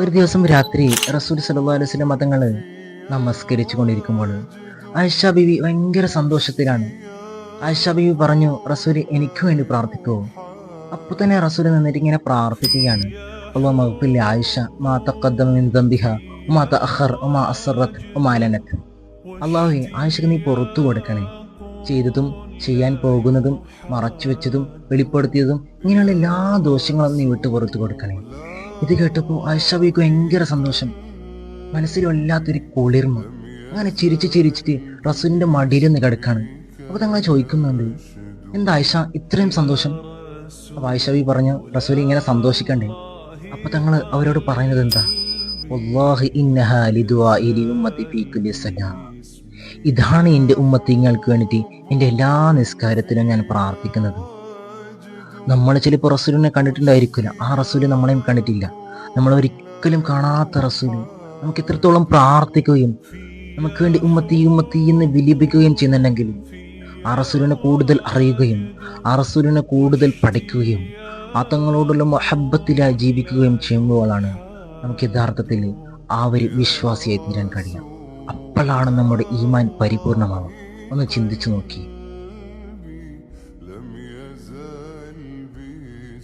ഒരു ദിവസം രാത്രി റസൂൽ സല്ലല്ലാഹു അലൈഹി വസല്ലം തങ്ങൾ നമസ്കരിച്ചു കൊണ്ടിരിക്കുമ്പോൾ ആയിഷ ബീവി ഭയങ്കര സന്തോഷത്തിലാണ്. ആയിഷ ബീവി പറഞ്ഞു, റസൂൽ എനിക്ക് വേണ്ടി പ്രാർത്ഥിക്കുമോ? അപ്പോൾ തന്നെ റസൂൽ നിന്നിട്ട് ഇങ്ങനെ പ്രാർത്ഥിക്കുകയാണ്. അല്ലാഹുമ്മ മഗ്ഫിർ ലി ആയിഷ മാ തഖദ്ദമ മിൻ ദംബിഹ വമാ തഅഖർ വമാ അസ്റത് വമാ അലനത്. അല്ലാഹുവേ, ആയിഷക്ക് നീ പുറത്തു കൊടുക്കണേ. ചെയ്തതും ചെയ്യാൻ പോകുന്നതും മറച്ചു വെച്ചതും വെളിപ്പെടുത്തിയതും ഇങ്ങനെയുള്ള എല്ലാ ദോഷങ്ങളും നീ വിട്ടു പുറത്തു കൊടുക്കണേ. ഇത് കേട്ടപ്പോൾ ആയിഷ ബീവിക്ക് ഭയങ്കര സന്തോഷം, മനസ്സിൽ വല്ലാത്തൊരു കുളിർമ. അങ്ങനെ ചിരിച്ച് ചിരിച്ചിട്ട് റസൂലിന്റെ മടിയിൽ നിന്ന് കിടക്കാണ്. അപ്പൊ തങ്ങൾ ചോദിക്കുന്നുണ്ട്, എന്താ ആയിഷ ഇത്രയും സന്തോഷം? അപ്പൊ ആയിഷ ബീവി പറഞ്ഞു, റസൂൽ ഇങ്ങനെ സന്തോഷിക്കണ്ടേ? അപ്പൊ തങ്ങൾ അവരോട് പറയുന്നത് എന്താ, വല്ലാഹി ഇന്നഹാ ലിദുആഇ ലി ഉമ്മത്തി ഫീ കുല്ലി സലാം. ഇതാണ് എൻ്റെ ഉമ്മത്തിങ്ങൾക്ക് വേണ്ടിയിട്ട് എൻ്റെ എല്ലാ നിസ്കാരത്തിലും ഞാൻ പ്രാർത്ഥിക്കുന്നത്. നമ്മൾ ചിലപ്പോൾ റസൂലിനെ കണ്ടിട്ടുണ്ടായിരിക്കില്ല, ആ റസൂല് നമ്മളെയും കണ്ടിട്ടില്ല. നമ്മൾ ഒരിക്കലും കാണാത്ത റസൂല് നമുക്ക് എത്രത്തോളം പ്രാർത്ഥിക്കുകയും നമുക്ക് വേണ്ടി ഉമ്മത്തി ഉമ്മത്തി എന്ന് വിലിപിക്കുകയും ചെയ്യുന്നുണ്ടെങ്കിൽ ആ റസൂലിനെ കൂടുതൽ അറിയുകയും ആ റസൂലിനെ കൂടുതൽ പഠിക്കുകയും ആ തങ്ങളോടുള്ള മഹബത്തിലായി ജീവിക്കുകയും ചെയ്യുമ്പോഴാണ് നമുക്ക് യഥാർത്ഥത്തിൽ ആ ഒരു വിശ്വാസിയായി തീരാൻ കഴിയാം. അപ്പോഴാണ് നമ്മുടെ ഈമാൻ പരിപൂർണമാവുക. ഒന്ന് ചിന്തിച്ചു നോക്കി.